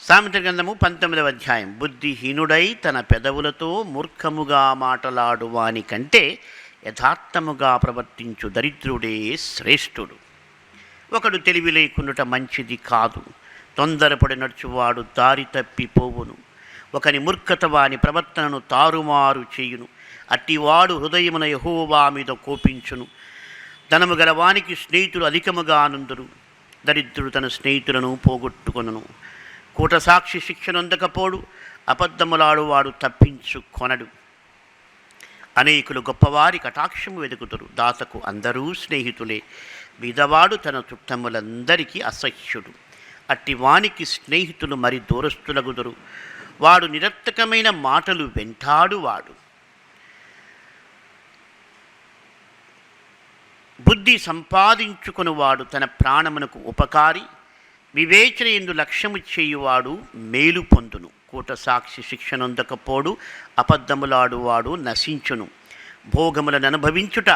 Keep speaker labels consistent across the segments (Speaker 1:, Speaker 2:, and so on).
Speaker 1: సామెతల గ్రంథము 19వ అధ్యాయం. బుద్ధిహీనుడై తన పెదవులతో మూర్ఖముగా మాటలాడు వాని కంటే యథార్థముగా ప్రవర్తించు దరిద్రుడే శ్రేష్ఠుడు. ఒకడు తెలివి లేకుండుట మంచిది కాదు, తొందరపడి నడుచువాడు దారి తప్పిపోవును. ఒకని మూర్ఖత వాని ప్రవర్తనను తారుమారు చేయును. అట్టివాడు హృదయమున యెహోవా మీద కోపించును. ధనము గల వానికి స్నేహితులు అధికముగా నుందురు, దరిద్రుడు తన స్నేహితులను పోగొట్టుకొనును. కూటసాక్షి శిక్షనొందకపోడు, అబద్ధములాడువాడు తప్పించుకొనడు. అనేకులు గొప్పవారి కటాక్షము వెతుకుతురు, దాతకు అందరూ స్నేహితులే. బీదవాడు తన చుట్టములందరికీ అసహ్యుడు, అట్టి వానికి స్నేహితులు మరి దూరస్తులగుదురు. వాడు నిరర్థకమైన మాటలు వెంటాడువాడు. బుద్ధి సంపాదించుకునివాడు తన ప్రాణమునకు ఉపకారి, వివేచన ఎందు లక్ష్యము చేయువాడు మేలు పొందును. కూటసాక్షి శిక్షనొందకపోడు, అబద్ధములాడువాడు నశించును. భోగములను అనుభవించుట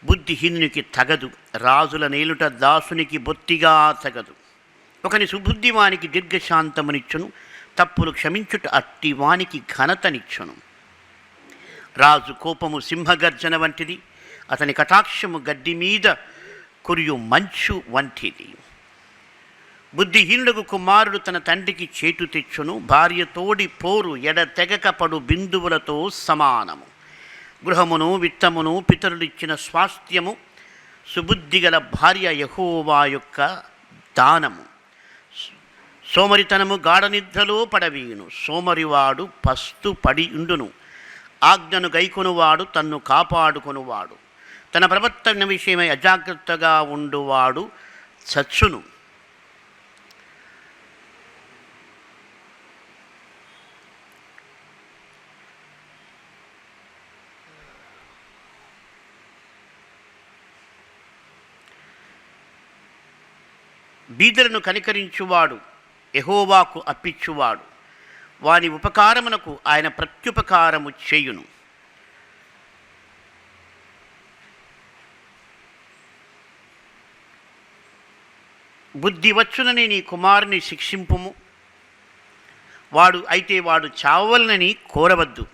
Speaker 1: బుద్ధిహీనునికి తగదు, రాజుల నేలుట దాసునికి బొత్తిగా తగదు. ఒకని సుబుద్ధివానికి దీర్ఘశాంతమునిచ్చును, తప్పులు క్షమించుట అట్టి వానికి ఘనతనిచ్చును. రాజు కోపము సింహగర్జన వంటిది, అతని కటాక్షము గడ్డి మీద కురియు మంచు వంటిది. బుద్ధిహీనులకు కుమారుడు తన తండ్రికి చేటు తెచ్చును, భార్య తోడి పోరు ఎడతెగక పడు బిందువులతో సమానము. గృహమును విత్తమును పితరులిచ్చిన స్వాస్థ్యము, సుబుద్ధిగల భార్య యెహోవా యొక్క దానము. సోమరితనము గాఢనిద్రలో పడవీయును, సోమరివాడు పస్తు పడి ఉండును. ఆజ్ఞను గైకొనువాడు తన్ను కాపాడుకొనువాడు, తన ప్రవర్తన విషయమై అజాగ్రత్తగా ఉండువాడు చచ్చును. బీదలను కనికరించువాడు యెహోవాకు అప్పిచ్చువాడు, వాని ఉపకారమునకు ఆయన ప్రత్యుపకారము చేయును. బుద్ధి వచ్చునని నీ కుమారుని శిక్షింపుము, వాడు చావలనని కోరవద్దు.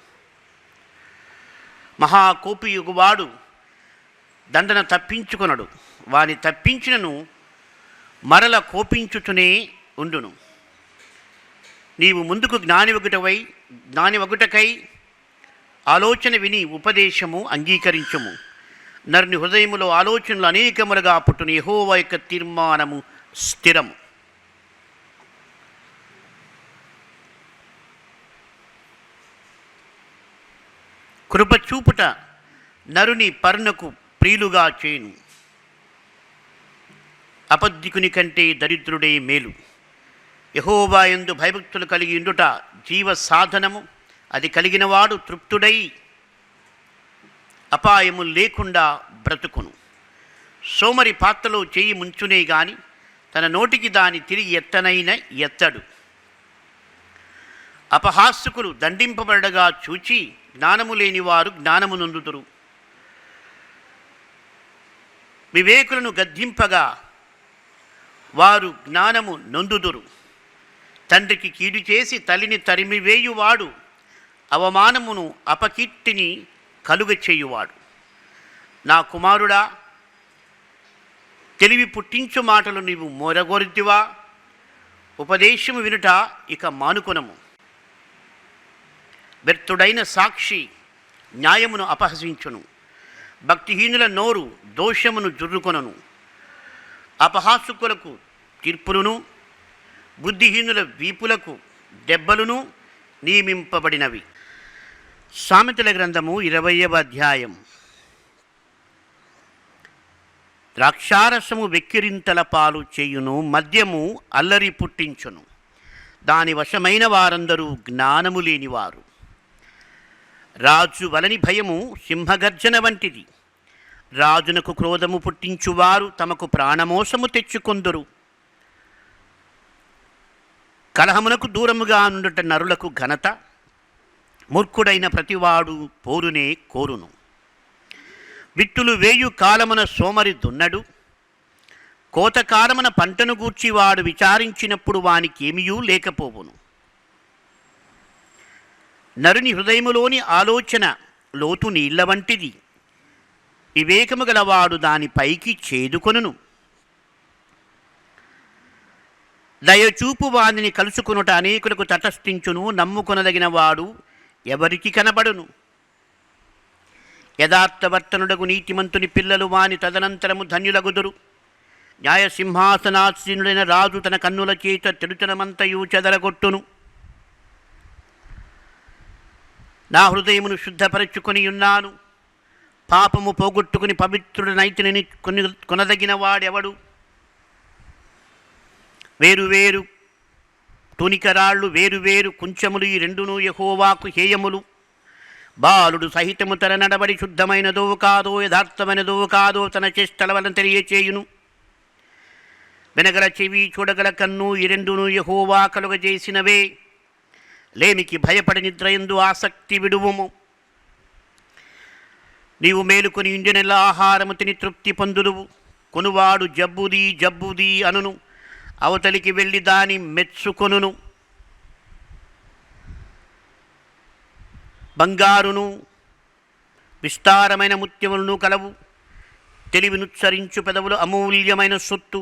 Speaker 1: మహాకోపియుగువాడు దండన తప్పించుకొనడు, వాని తప్పించినను మరల కోపించుచునే ఉండును. నీవు ముందుకు జ్ఞానివగుటకై ఆలోచన విని ఉపదేశము అంగీకరించుము. నరుని హృదయములో ఆలోచనలు అనేకములుగా పుట్టును, యెహోవా యొక్క తీర్మానము స్థిరము. కృపచూపుట నరుని పరునకు ప్రియులుగా చేయును, అబద్ధికుని కంటే దరిద్రుడే మేలు. యెహోవా యందు భయభక్తులు కలిగి ఉండుట జీవ సాధనము, అది కలిగినవాడు తృప్తుడై అపాయము లేకుండా బ్రతుకును. సోమరి పాత్రలో చేయి ముంచునే గాని తన నోటికి దాని తిరిగి ఎత్తడు. అపహాస్యకులు దండింపబడగా చూచి జ్ఞానము లేనివారు జ్ఞానము నొందుదురు. వివేకులను గద్దింపగా వారు జ్ఞానము నొందుదురు. తండ్రికి కీడు చేసి తల్లిని తరిమివేయువాడు అవమానమును అపకీర్తిని కలుగచేయువాడు. నా కుమారుడా, తెలివి పుట్టించు మాటలు నీవు మొరగొరితివా? ఉపదేశము వినుట ఇక మానుకొనము. వ్యర్థుడైన సాక్షి న్యాయమును అపహసించును, భక్తిహీనుల నోరు దోషమును జుర్రుకొనను. అపహాసుకులకు తీర్పులను, బుద్ధిహీనుల వీపులకు దెబ్బలును నియమింపబడినవి. సామెతల గ్రంథము 20వ అధ్యాయం. ద్రాక్షారసము వెక్కిరింతల పాలు చేయును, మద్యము అల్లరి పుట్టించును. దాని వశమైన వారందరూ జ్ఞానము లేనివారు. రాజు వలని భయము సింహగర్జన వంటిది, రాజునకు క్రోధము పుట్టించువారు తమకు ప్రాణమోసము తెచ్చుకొందురు. కలహమునకు దూరముగా నుండుట నరులకు ఘనత, మూర్ఖుడైన ప్రతివాడు పోరునే కోరును. విత్తులు వేయు కాలమున సోమరి దున్నడు, కోతకాలమున పంటను గూర్చి వాడు విచారించినప్పుడు వానికేమియూ లేకపోవును. నరుని హృదయములోని ఆలోచన లోతు నీళ్ల వంటిది. వివేకము గలవాడు దానిపైకి చేదుకొనును. దయచూపు వానిని కలుసుకొనుట అనేకులకు తటస్థించును. నమ్ముకొనదగిన వాడు ఎవరికి కనబడును. యథార్థవర్తనుడగు నీతిమంతుని పిల్లలు వాని తదనంతరము ధన్యులగుదురు. న్యాయసింహాసనాసీనుడైన రాజు తన కన్నుల చేత తెడుతనమంతయు చెదరగొట్టును. నా హృదయమును శుద్ధపరచుకొని ఉన్నాను, పాపము పోగొట్టుకుని పవిత్రుడనైతిని కొనదగిన వాడెవడు? వేరువేరు తునికరాళ్ళు, వేరువేరు కుంచములు, ఈ రెండును యెహోవాకు హేయములు. బాలుడు సహితము తన నడబడి శుద్ధమైనదో కాదో, యథార్థమైనదో కాదో తన చేష్టల వలన తెలియచేయును. వినగల చెవి, చూడగల కన్ను, ఈ రెండును యెహోవా కలుగజేసినవే. లేమికి భయపడి నిద్రయందు ఆసక్తి విడువుము. నీవు మేలుకొని ఇండినెల ఆహారము తిని తృప్తి పొందుదువు. కొనువాడు జబ్బుది జబ్బుది అనును, అవతలికి వెళ్ళి దాని మెచ్చుకొనును. బంగారును విస్తారమైన ముత్యములను కలవు. తెలివినుచ్చరించు పెదవులు అమూల్యమైన సొత్తు.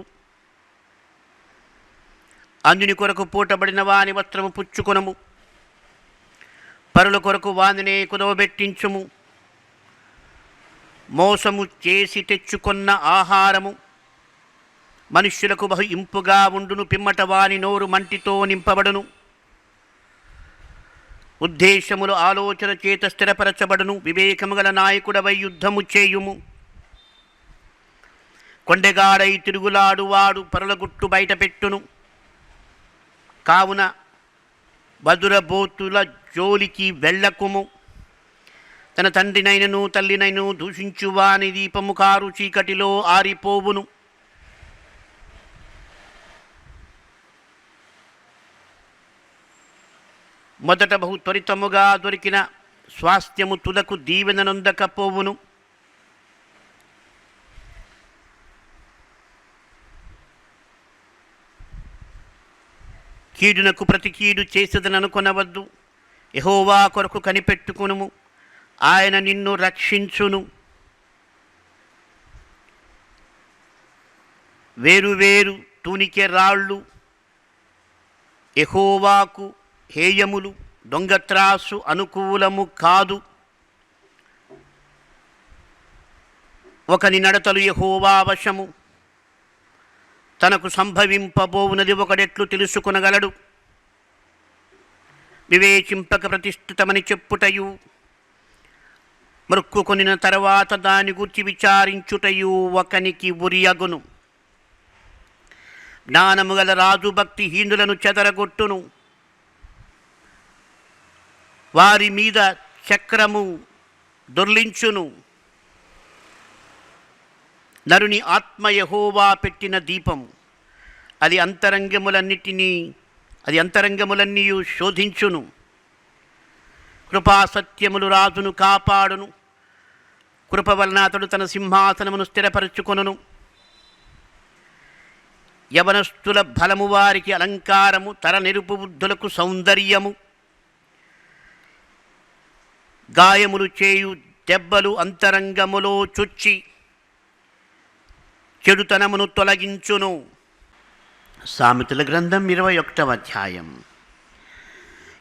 Speaker 1: అంజుని కొరకు పూటబడిన వాని వస్త్రము పుచ్చుకొనము. పరుల కొరకు వానినే కుదవబెట్టించుము. మోసము చేసి తెచ్చుకొన్న ఆహారము మనుష్యులకు బహు ఇంపుగా ఉండును. పిమ్మట వాని నోరు మంటితో నింపబడును. ఉద్దేశములు ఆలోచన చేత స్థిరపరచబడును. వివేకము గల నాయకుడవై యుద్ధము చేయుము. కొండెగాడై తిరుగులాడువాడు పరుల గుట్టు బయట పెట్టును. కావున బదురబోతుల జోలికి వెళ్ళకుము. తన తండ్రినైనను తల్లినైను దూషించువాని దీపము కారు చీకటిలో ఆరిపోవును. మొదట బహు త్వరితముగా దొరికిన స్వాస్థ్యము తులకు దీవెననొందకపోవును. కీడునకు ప్రతి కీడు చేసేదననుకొనవద్దు. యెహోవా కొరకు కనిపెట్టుకునుము, ఆయన నిన్ను రక్షించును. వేరువేరు తూనికె రాళ్ళు యెహోవాకు హేయములు. దొంగత్రాసు అనుకూలము కాదు. ఒకని నడతలు యెహోవా వశము. తనకు సంభవింపబోవునది ఒకడెట్లు తెలుసుకొనగలడు? వివేచింపక ప్రతిష్ఠితమని చెప్పుటయు, మృక్కుకొనిన తర్వాత దాని గురించి విచారించుటయు ఒకనికి ఉరియగును. జ్ఞానము గల రాజు భక్తిహీనులను చెదరగొట్టును. వారి మీద చక్రము దొర్లించును. నరుని ఆత్మ యెహోవా పెట్టిన దీపము. అది అంతరంగములన్నీ శోధించును. కృపాసత్యములు రాజును కాపాడును. కృప వలన అతడు తన సింహాసనమును స్థిరపరచుకొనును. యవనస్తుల బలము వారికి అలంకారము, తర నెరుపు బుద్ధులకు సౌందర్యము. గాయములు చేయు దెబ్బలు అంతరంగములో చొచ్చి చెడుతనమును తొలగించును. సామెతల గ్రంథం 21వ అధ్యాయం.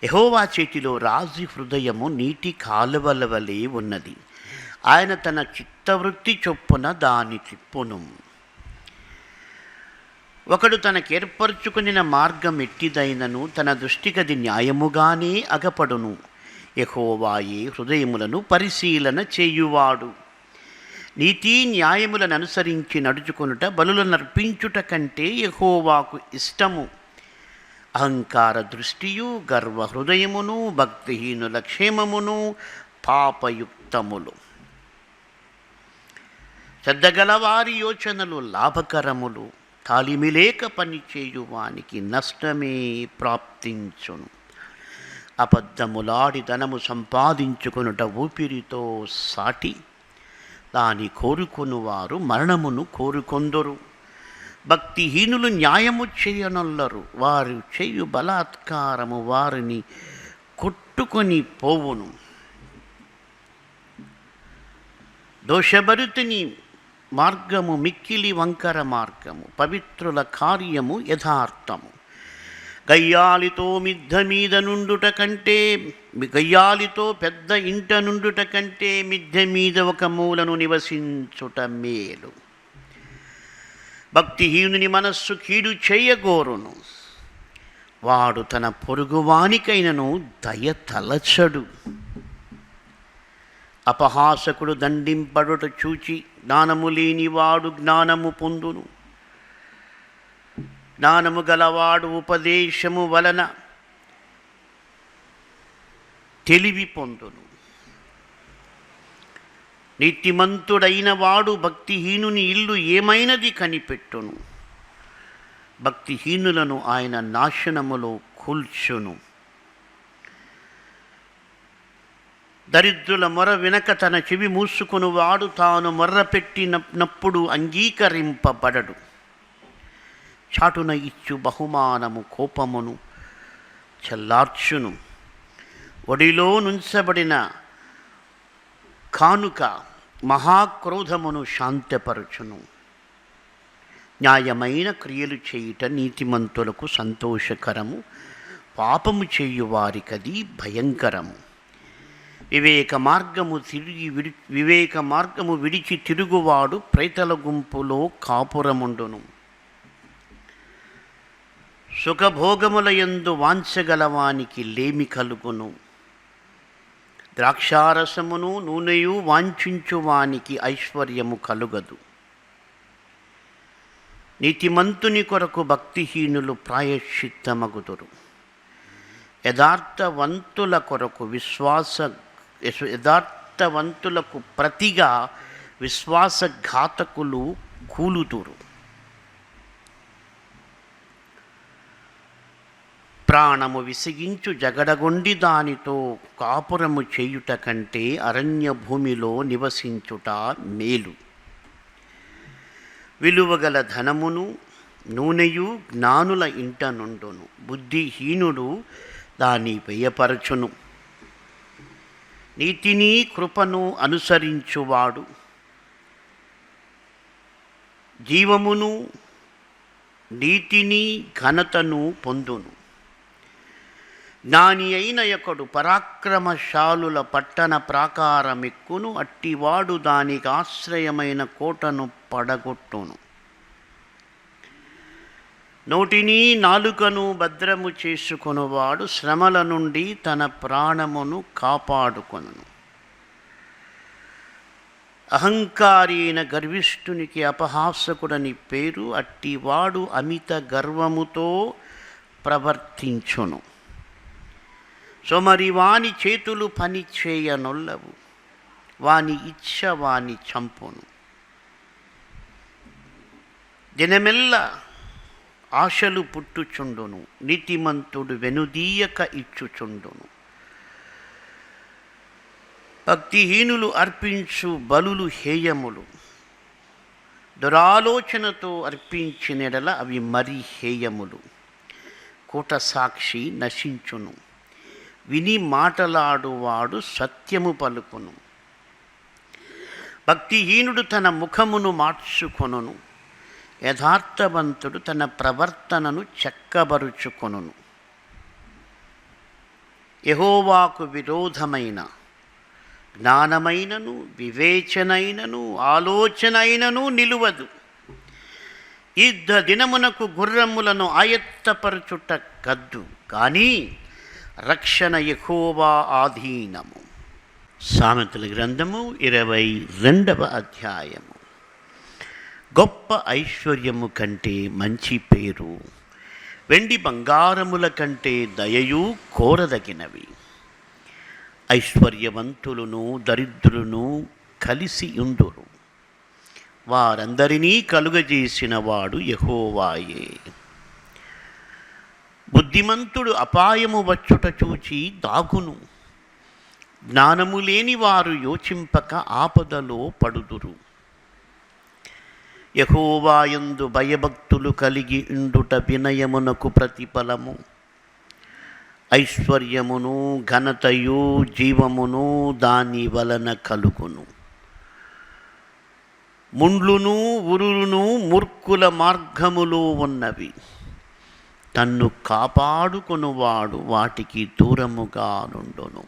Speaker 1: యెహోవా చేతిలో రాజు హృదయము నీటి కాలువల వలె ఉన్నది. ఆయన తన చిత్తవృత్తి చొప్పున దాని తిప్పును. ఒకడు తనకేర్పరచుకునిన మార్గం ఎట్టిదైనను తన దృష్టికది న్యాయముగానే అగపడును. యెహోవాయే హృదయములను పరిశీలన చేయువాడు. నీతి న్యాయములను అనుసరించి నడుచుకొనుట బలులను అర్పించుట కంటే యెహోవాకు ఇష్టము. అహంకార దృష్టియు, గర్వ హృదయమును, భక్తిహీనుల క్షేమమును పాపయుక్తములు. శ్రద్ధగల వారి యోచనలు లాభకరములు. తాలిమిలేక పనిచేయువానికి నష్టమే ప్రాప్తించును. అబద్ధములాడి ధనము సంపాదించుకొనుట ఊపిరితో సాటి. దాని కోరుకొనువారు మరణమును కోరుకొందరు. భక్తిహీనులు న్యాయము చేయనొల్లరు, వారు చేయు బలాత్కారము వారిని కొట్టుకొని పోవును. దోషభరితుని మార్గము మిక్కిలి వంకర మార్గము, పవిత్రుల కార్యము యథార్థము. గయ్యాలితో మిద్ద మీద నుండుట కంటే, గయ్యాలితో పెద్ద ఇంట నుండుట కంటే మిద్దె మీద ఒక మూలను నివసించుట మేలు. భక్తిహీనుని మనస్సు కీడు చేయగోరును, వాడు తన పొరుగువానికైనను దయ తలచడు. అపహాసకుడు దండింపడుట చూచి జ్ఞానము లేనివాడు జ్ఞానము పొందును. జ్ఞానము గలవాడు ఉపదేశము వలన తెలివి పొందును. నీతిమంతుడైన వాడు భక్తిహీనుని ఇల్లు ఏమైనది కనిపెట్టును. భక్తిహీనులను ఆయన నాశనములో కూల్చును. దరిద్రుల మొర వినక తన చెవి మూసుకొనువాడు తాను మొర్రపెట్టినప్పుడు అంగీకరింపబడడు. చాటున ఇచ్చు బహుమానము కోపమును చల్లార్చును. ఒడిలో నుంచబడిన కానుక మహాక్రోధమును శాంతపరచును. న్యాయమైన క్రియలు చేయుట నీతిమంతులకు సంతోషకరము, పాపము చేయువారికది భయంకరము. వివేక మార్గము విడిచి తిరుగువాడు ప్రేతల గుంపులో కాపురముండును. సుఖభోగములయందు వాంఛగలవానికి లేమి కలుగును. ద్రాక్షారసమును నూనెయు వాంఛించువానికి ఐశ్వర్యము కలుగదు. నీతిమంతుని కొరకు భక్తిహీనులు ప్రాయశ్చిత్తమగుదురు. యథార్థవంతులకు ప్రతిగా విశ్వాసఘాతకులు కూలుదురు. ప్రాణము విసిగించు జగడగొండి దానితో కాపురము చేయుట కంటే అరణ్య భూమిలో నివసించుట మేలు. విలువగల ధనమును నూనెయు జ్ఞానుల ఇంట నుండును. బుద్ధిహీనుడు దాన్ని వ్యయపరచును. నీతిని కృపను అనుసరించువాడు జీవమును నీతిని ఘనతను పొందును. జ్ఞాని అయిన ఒకడు పరాక్రమశాలుల పట్టణ ప్రాకారమెక్కును. అట్టివాడు దానికి ఆశ్రయమైన కోటను పడగొట్టును. నోటిని నాలుకను భద్రము చేసుకొనువాడు శ్రమల నుండి తన ప్రాణమును కాపాడుకొనును. అహంకారి అయిన గర్విష్ఠునికి అపహాసకుడని పేరు. అట్టివాడు అమిత గర్వముతో ప్రవర్తించును. సోమరి వాని చేతులు పని చేయనొల్లవు, వాని ఇచ్ఛ వాని చంపును. దినమెల్ల ఆశలు పుట్టుచుండును, నీతిమంతుడు వెనుదీయక ఇచ్చుచుండును. భక్తిహీనులు అర్పించు బలులు హేయములు, దురాలోచనతో అర్పించినెడల అవి మరీ హేయములు. కూట సాక్షి నశించును, విని మాటలాడువాడు సత్యము పలుకును. భక్తిహీనుడు తన ముఖమును మార్చుకొనును, యథార్థవంతుడు తన ప్రవర్తనను చక్కబరుచుకొనును. యెహోవాకు విరోధమైన జ్ఞానమైనను వివేచనైనను ఆలోచనైనను నిలువదు. యుద్ధ దినమునకు గుర్రములను ఆయత్తపరచుట కద్దు, కానీ రక్షణ యెహోవా ఆధీనము. సామెతల గ్రంథము 22వ అధ్యాయము. గొప్ప ఐశ్వర్యము కంటే మంచి పేరు, వెండి బంగారముల కంటే దయయు కోరదగినవి. ఐశ్వర్యవంతులను దరిద్రులను కలిసి ఉండురు, వారందరినీ కలుగజేసిన వాడు యెహోవాయే. బుద్ధిమంతుడు అపాయము వచ్చుట చూచి దాగును, జ్ఞానము లేని వారు యోచింపక ఆపదలో పడుదురు. యెహోవాయందు భయభక్తులు కలిగి ఉండుట వినయమునకు ప్రతిఫలము. ఐశ్వర్యమును ఘనతయు జీవమును దాని వలన కలుగును. ముండ్లును ఉరులను మూర్ఖుల మార్గములో ఉన్నవి, తన్ను కాపాడుకొనువాడు వాటికి దూరముగా నుండును.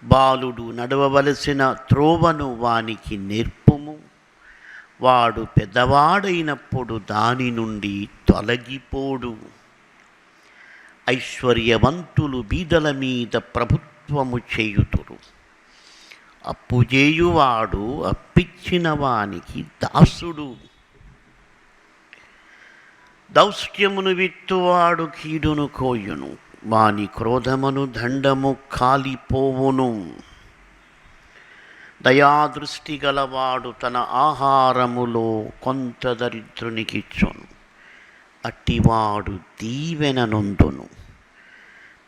Speaker 1: బాలుడు నడవవలసిన త్రోవను వానికి నేర్పుము, వాడు పెద్దవాడైనప్పుడు దాని నుండి తొలగిపోడు. ఐశ్వర్యవంతులు బీదల మీద ప్రభుత్వము చేయుదురు, అప్పు చేయువాడు అప్పిచ్చిన వానికి దాసుడు. దౌష్ట్యమును విత్తువాడు కీడును కోయును, వాని క్రోధమును దండము కాలిపోవును. దయాదృష్టి గలవాడు తన ఆహారములో కొంత దరిద్రునికిచ్చును, అట్టివాడు దీవెన నొందును.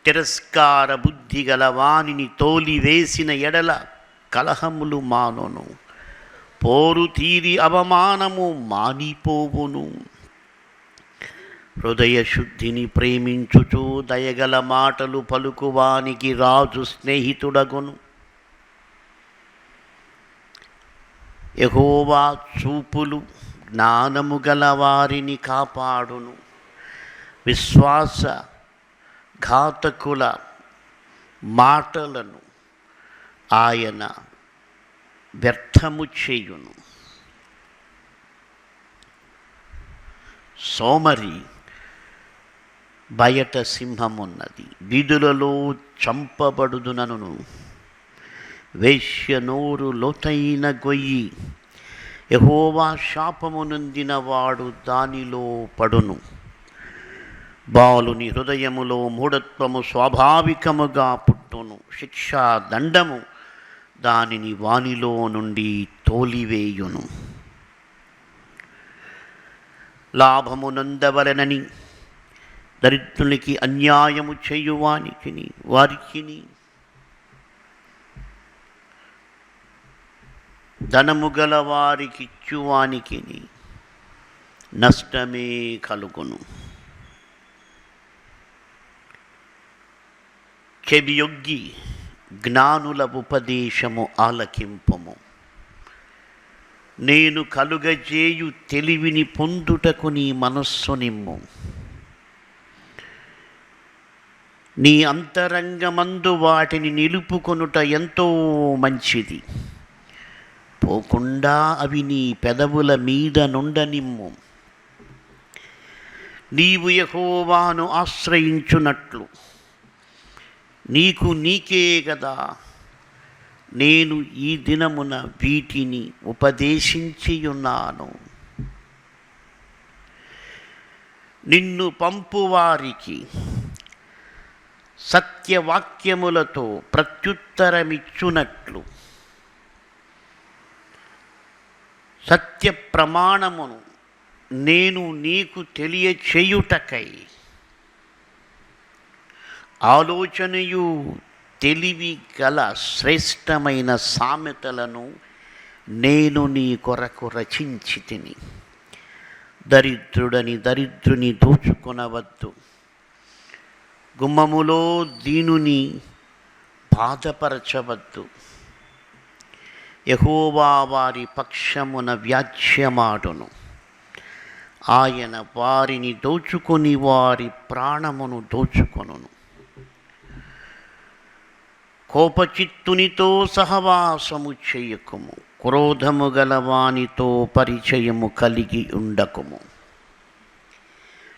Speaker 1: తిరస్కార బుద్ధి గల వానిని తోలివేసిన ఎడల కలహములు మానును, పోరు తీరి అవమానము మానిపోవును. హృదయ శుద్ధిని ప్రేమించుచు దయగల మాటలు పలుకువానికి రాజు స్నేహితుడగును. యెహోవా చూపులు జ్ఞానము గల వారిని కాపాడును, విశ్వాస ఘాతకుల మాటలను ఆయన వ్యర్థము చేయును. సోమరి బయట సింహమున్నది, వీధులలో చంపబడుదునను. వేశ్య నోరు లోతైన గొయ్యి, యెహోవా శాపము నొందిన వాడు దానిలో పడును. బాలుని హృదయములో మూఢత్వము స్వాభావికముగా పుట్టును, శిక్షా దండము దానిని వానిలో నుండి తోలివేయును. లాభము నొందవలెనని దరిద్రునికి అన్యాయము చేయువానికిని వారికిని ధనము గల వారికిచ్చువానికిని నష్టమే కలుగును. చెవియొగ్గి జ్ఞానుల ఉపదేశము ఆలకింపుము, నేను కలుగజేయు తెలివిని పొందుటకు నీ మనస్సు నిమ్ము. నీ అంతరంగమందు వాటిని నిలుపుకొనుట ఎంతో మంచిది, పోకుండా అవి నీ పెదవుల మీద నుండనిమ్ము. నీవు యెహోవాను ఆశ్రయించున్నట్లు నీకే గదా నేను ఈ దినమున వీటిని ఉపదేశించియున్నాను. నిన్ను పంపువారికి సత్యవాక్యములతో ప్రత్యుత్తరమిచ్చునట్లు సత్య ప్రమాణమును నేను నీకు తెలియచేయుటకై ఆలోచనయు తెలివి గల శ్రేష్టమైన సామెతలను నేను నీ కొరకు రచించి తిని. దరిద్రుని దోచుకొనవద్దు, గుమ్మములో దీనుని బాధపరచవద్దు. యెహోవా వారి పక్షమున వ్యాజ్యమాడును, ఆయన వారిని దోచుకొని వారి ప్రాణమును దోచుకొనును. కోపచిత్తునితో సహవాసము చేయకుము, క్రోధము గల వానితో పరిచయము కలిగి ఉండకుము.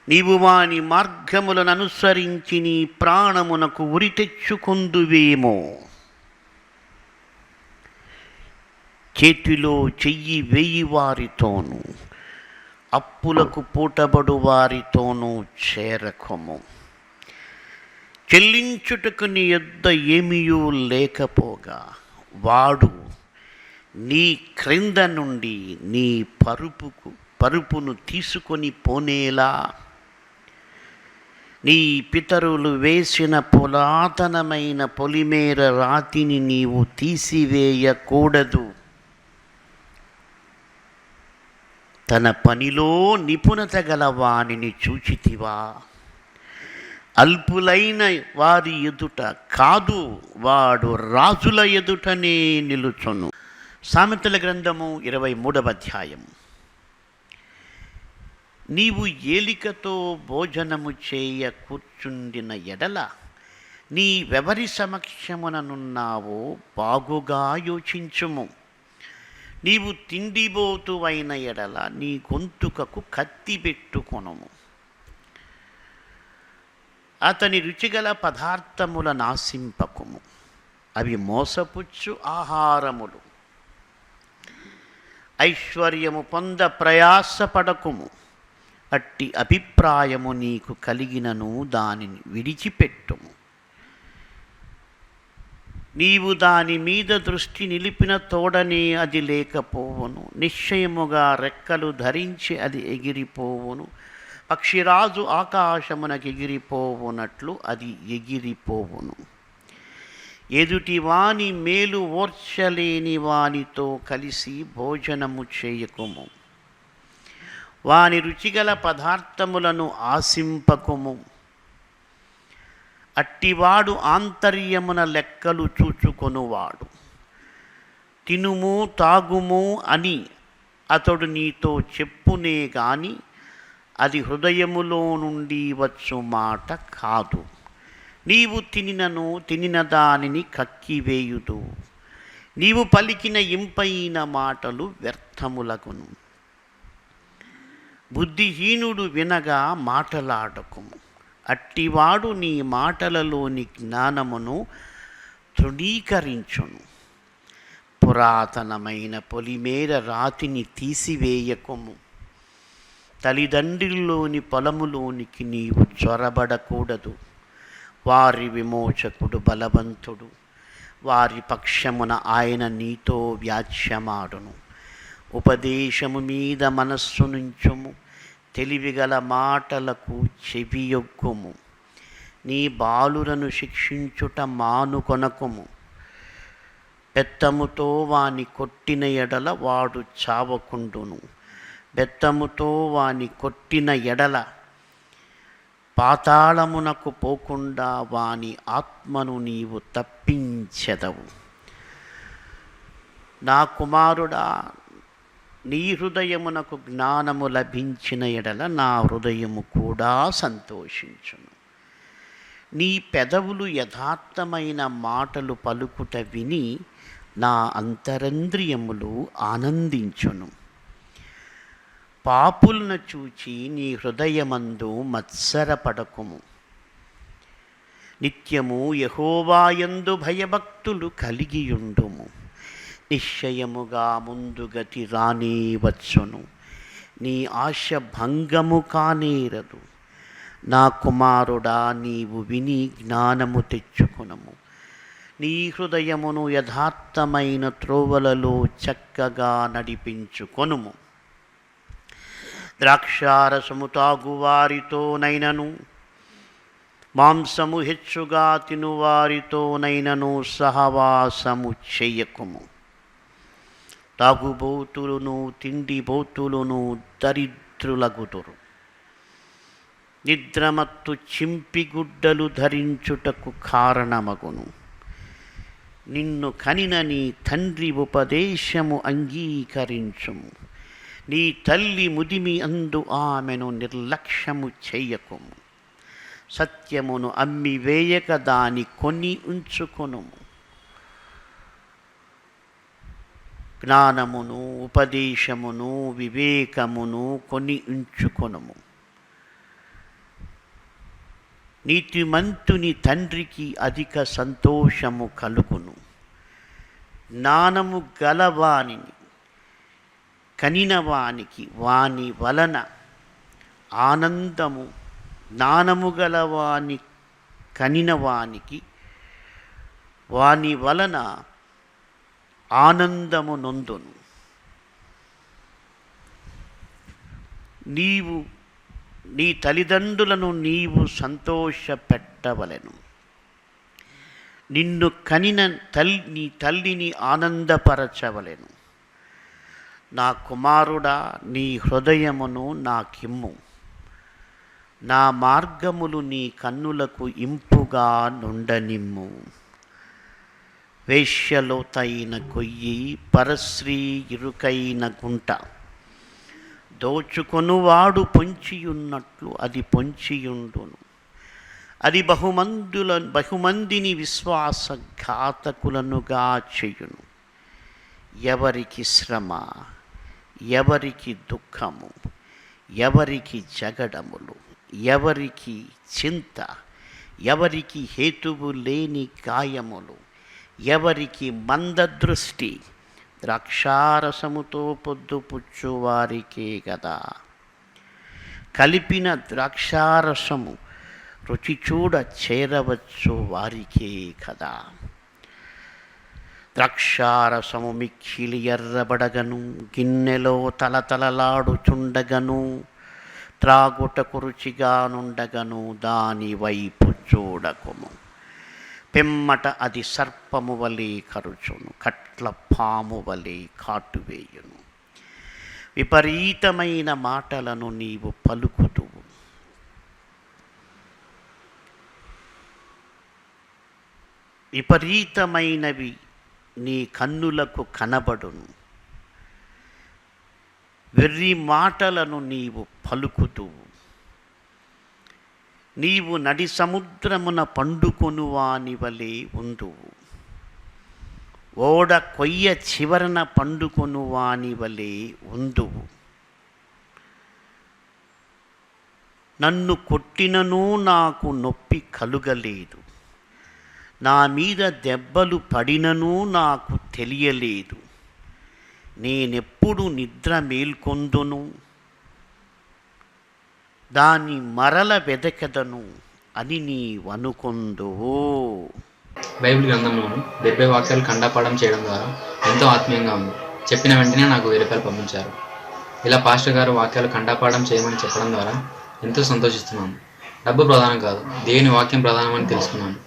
Speaker 1: నీవు వాని మార్గములను అనుసరించి నీ ప్రాణమునకు ఉరి తెచ్చుకొందువేమో. చేతిలో చెయ్యి వేయి వారితోనూ అప్పులకు పూటబడు వారితోనూ చేరకము. చెల్లించుటకు నీ యొద్ద ఏమీయూ లేకపోగా వాడు నీ క్రింద నుండి నీ పరుపును తీసుకొని పోనేలా నీ పితరులు వేసిన పురాతనమైన పొలిమేర రాతిని నీవు తీసివేయకూడదు. తన పనిలో నిపుణత గల వానిని చూచితివా? అల్పులైన వారి ఎదుట కాదు, వాడు రాజుల ఎదుటనే నిలుచును. సామెతల గ్రంథము 23వ అధ్యాయం. నీవు ఏలికతో భోజనము చేయ కూర్చుండిన ఎడల నీవెవరి సమక్షముననున్నావో బాగుగా యోచించుము. నీవు తిండిబోతువైన ఎడల నీ గొంతుకకు కత్తి పెట్టుకొనుము. అతని రుచిగల పదార్థముల నాశింపకుము, అవి మోసపుచ్చు ఆహారములు. ఐశ్వర్యము పొంద ప్రయాసపడకుము, అట్టి అభిప్రాయము నీకు కలిగినను దానిని విడిచిపెట్టుము. నీవు దాని మీద దృష్టి నిలిపిన తోడనే అది లేకపోవును. నిశ్చయముగా రెక్కలు ధరించి అది ఎగిరిపోవును. పక్షిరాజు ఆకాశమునకు ఎగిరిపోవునట్లు అది ఎగిరిపోవును. ఎదుటి వాని మేలు ఓర్చలేని వానితో కలిసి భోజనము చేయకుము. వాని రుచిగల పదార్థములను ఆశింపకుము. అట్టివాడు ఆంతర్యమున లెక్కలు చూచుకొనువాడు. తినుము తాగుము అని అతడు నీతో చెప్పునే గాని అది హృదయములో నుండి వచ్చు మాట కాదు. నీవు తినిన దానిని కక్కివేయుదు. నీవు పలికిన ఇంపైన మాటలు వ్యర్థములగును. బుద్ధిహీనుడు వినగా మాటలాడకుము. అట్టివాడు నీ మాటలలోని జ్ఞానమును తృణీకరించును. పురాతనమైన పొలిమేర రాతిని తీసివేయకుము. తల్లిదండ్రుల్లోని పొలములోనికి నీవు చొరబడకూడదు. వారి విమోచకుడు బలవంతుడు, వారి పక్షమున ఆయన నీతో వ్యాజ్యమాడును. ఉపదేశము మీద మనస్సునుంచుము, తెలివిగల మాటలకు చెవియొగ్గుము. నీ బాలురను శిక్షించుట మానుకొనకుము. బెత్తముతో వాని కొట్టిన ఎడల వాడు చావకుండును. బెత్తముతో వాని కొట్టిన ఎడల పాతాళమునకు పోకుండా వాని ఆత్మను నీవు తప్పించెదవు. నా కుమారుడా, నీ హృదయమునకు జ్ఞానము లభించిన ఎడల నా హృదయము కూడా సంతోషించును. నీ పెదవులు యథార్థమైన మాటలు పలుకుట విని నా అంతరంద్రియములు ఆనందించును. పాపులను చూచి నీ హృదయమందు మత్సరపడకుము. నిత్యము యెహోవాయందు భయభక్తులు కలిగియుండుము. నిశ్చయముగా ముందుగతి రానే వచ్చును. నీ ఆశ భంగము కానేరదు. నా కుమారుడా, నీవు విని జ్ఞానము తెచ్చుకొనుము. నీ హృదయమును యథార్థమైన త్రోవలలో చక్కగా నడిపించుకొనుము. ద్రాక్షారసము తాగువారితోనైనను మాంసము హెచ్చుగా తినువారితోనైనను సహవాసము చెయ్యకుము. తాగుబోతులను తిండిబోతులను దరిద్రులగుదురు. నిద్రమత్తు చింపిగుడ్డలు ధరించుటకు కారణమగును. నిన్ను కనిన నీ తండ్రి ఉపదేశము అంగీకరించుము. నీ తల్లి ముదిమి అందు ఆమెను నిర్లక్ష్యము చెయ్యకుము. సత్యమును అమ్మివేయక దాని కొని ఉంచుకొనుము. జ్ఞానమును ఉపదేశమును వివేకమును కొని ఉంచుకొనుము. నీతిమంతుని తండ్రికి అధిక సంతోషము కలుగును. జ్ఞానము గలవానిని కనినవానికి వాని వలన ఆనందము, జ్ఞానము గలవాని కనినవానికి వాని వలన ఆనందము నొందును. నీ తల్లిదండ్రులను నీవు సంతోషపెట్టవలెను. నిన్ను కనిన నీ తల్లిని ఆనందపరచవలెను. నా కుమారుడా, నీ హృదయమును నాకిమ్ము. నా మార్గములు నీ కన్నులకు ఇంపుగా నుండనిమ్ము. వేశ్యలోతైన కొయ్యి, పరశ్రీ ఇరుకైన గుంట, దోచుకొనువాడు పొంచియున్నట్లు అది పొంచియుండును. అది బహుమందిని విశ్వాసఘాతకులనుగా చేయును. ఎవరికి శ్రమ, ఎవరికి దుఃఖము, ఎవరికి జగడములు, ఎవరికి చింత, ఎవరికి హేతువు లేని గాయములు, ఎవరికి మందదృష్టి, ద్రాక్షారసముతో పొద్దుపుచ్చువారికే గదా. కలిపిన ద్రాక్షారసము రుచి చూడ చేరవచ్చు వారికే కదా. ద్రాక్షారసము మిక్కిలి ఎర్రబడగను, గిన్నెలో తలతలలాడుచుండగను, త్రాగుటకు రుచిగా నుండగను, దాని వైపు చూడకుము. పిమ్మట అది సర్పము వలె కరుచును, కట్ల పాము వలె కాటువేయును. విపరీతమైన మాటలను నీవు పలుకుదువు. విపరీతమైనవి నీ కన్నులకు కనబడును. వెర్రి మాటలను నీవు పలుకుదువు. నీవు నడి సముద్రమున పండుకొనువాని వలె ఉందువు. ఓడ కొయ్య చివరన పండుకొనువాని వలె ఉందువు. నన్ను కొట్టినను నాకు నొప్పి కలుగలేదు, నా మీద దెబ్బలు పడినను నాకు తెలియలేదు. నేనెప్పుడు నిద్ర మేల్కొందును, దాని మరల వెదకెదను అని నీవనుకొందువు.
Speaker 2: బైబిల్ గ్రంథంలోను 70 వాక్యాలు కంఠపాఠం చేయడం ద్వారా ఎంతో ఆత్మీయంగా ఉంది. చెప్పిన వెంటనే నాకు 1000 రూపాయలు పంపించారు. ఇలా పాస్టర్ గారు వాక్యాలు కంఠపాఠం చేయమని చెప్పడం ద్వారా ఎంతో సంతోషిస్తున్నాను. డబ్బు ప్రధానం కాదు, దేవుని వాక్యం ప్రధానమని తెలుసుకున్నాను.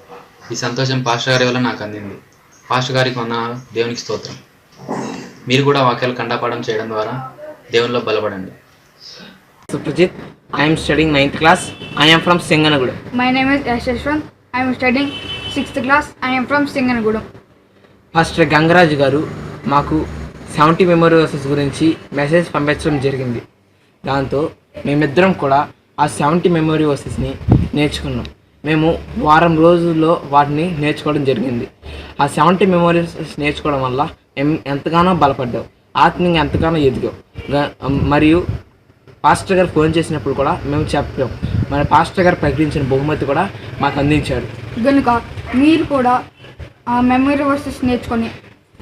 Speaker 2: ఈ సంతోషం పాస్టర్ గారి వల్ల నాకు అందింది. పాస్టర్ గారికి వందనాలు, దేవునికి స్తోత్రం. మీరు కూడా వాక్యాలు కంఠపాఠం చేయడం ద్వారా దేవునిలో బలపడండి.
Speaker 3: Suprajit, I am studying 9th class. I am from Singanagudam.
Speaker 4: My name is Yashashwant. I am studying 6th class. I am from Singanagudam.
Speaker 3: Pastor Gangaraju గారు మాకు 70 మెమరీ వర్సెస్ గురించి మెసేజ్ పంపించడం జరిగింది. దాంతో మేమిద్దరం కూడా ఆ 70 మెమరీ వర్సెస్ని నేర్చుకున్నాం. మేము వారం రోజుల్లో వాటిని నేర్చుకోవడం జరిగింది. ఆ 70 మెమరీస్ నేర్చుకోవడం వల్ల మేము ఎంతగానో బలపడ్డాం, ఆత్మీయంగా ఎంతగానో ఎదిగాం. మరియు పాస్టర్ గారు ఫోన్ చేసినప్పుడు కూడా మేము చెప్పాం. మన పాస్టర్ గారు ప్రకటించిన బహుమతి కూడా మాకు అందించారు.
Speaker 4: కనుక మీరు కూడా ఆ మెమరీ వర్సెస్ నేర్చుకొని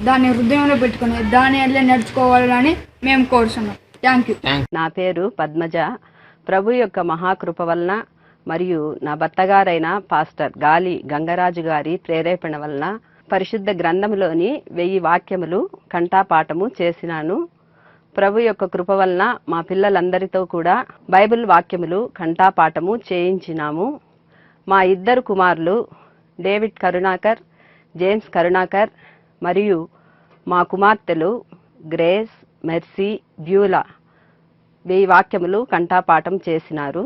Speaker 4: దాన్ని హృదయంలో పెట్టుకొని దాని వల్ల నడుచుకోవాలని మేము కోరుతున్నాం. Thank you.
Speaker 5: నా పేరు పద్మజ. ప్రభు యొక్క మహాకృప వలన మరియు నా భర్తగారైన పాస్టర్ గాలి గంగరాజు గారి ప్రేరేపణ వలన పరిశుద్ధ గ్రంథంలోని 1000 వాక్యములు కంఠపాఠము చేసినాను. ప్రభు యొక్క కృప వలన మా పిల్లలందరితో కూడా బైబిల్ వాక్యములు కంఠపాఠము చేయించినాము. మా 2 కుమారులు డేవిడ్ కరుణాకర్, జేమ్స్ కరుణాకర్ మరియు మా కుమార్తెలు గ్రేస్, మెర్సీ, బ్యూలా 1000 వాక్యములు కంఠపాఠం చేసినారు.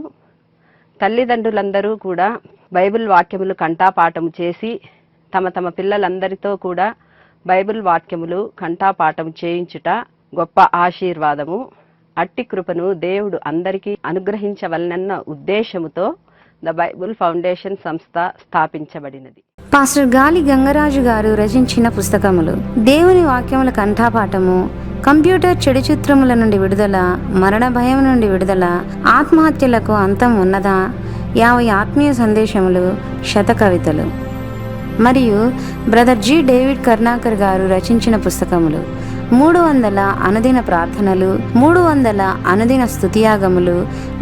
Speaker 5: తల్లిదండ్రులందరూ కూడా బైబిల్ వాక్యములు కంఠపాఠం చేసి తమ తమ పిల్లలందరితో కూడా బైబిల్ వాక్యములు కంఠపాఠం చేయించుట గొప్ప ఆశీర్వాదము. అట్టి కృపను దేవుడు అందరికీ అనుగ్రహించవలనన్న ఉద్దేశముతో ద బైబిల్ ఫౌండేషన్ సంస్థ స్థాపించబడినది.
Speaker 6: పాస్టర్ గాలి గంగరాజు గారు రచించిన పుస్తకములు: దేవుని వాక్యముల కంఠపాఠము, కంప్యూటర్ చెడు చిత్రముల నుండి విడుదల, మరణ భయం నుండి విడుదల, ఆత్మహత్యలకు అంతం ఉన్నదా, 50 ఆత్మీయ సందేశములు, శతకవితలు. మరియు బ్రదర్ జి డేవిడ్ కరుణాకర్ గారు రచించిన పుస్తకములు: 300 అనుదిన ప్రార్థనలు, 300 అనుదిన స్తుతియాగములు,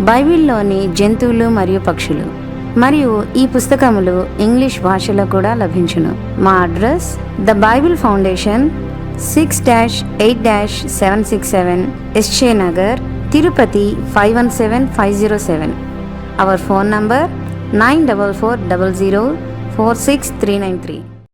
Speaker 6: బైబిల్లోని జంతువులు మరియు పక్షులు. మరియు ఈ పుస్తకములు ఇంగ్లీష్ భాషలో కూడా లభించును. మా address: the Bible foundation, 6-8-767 SJ Nagar, Tirupati 517507. Our phone number 9440046393.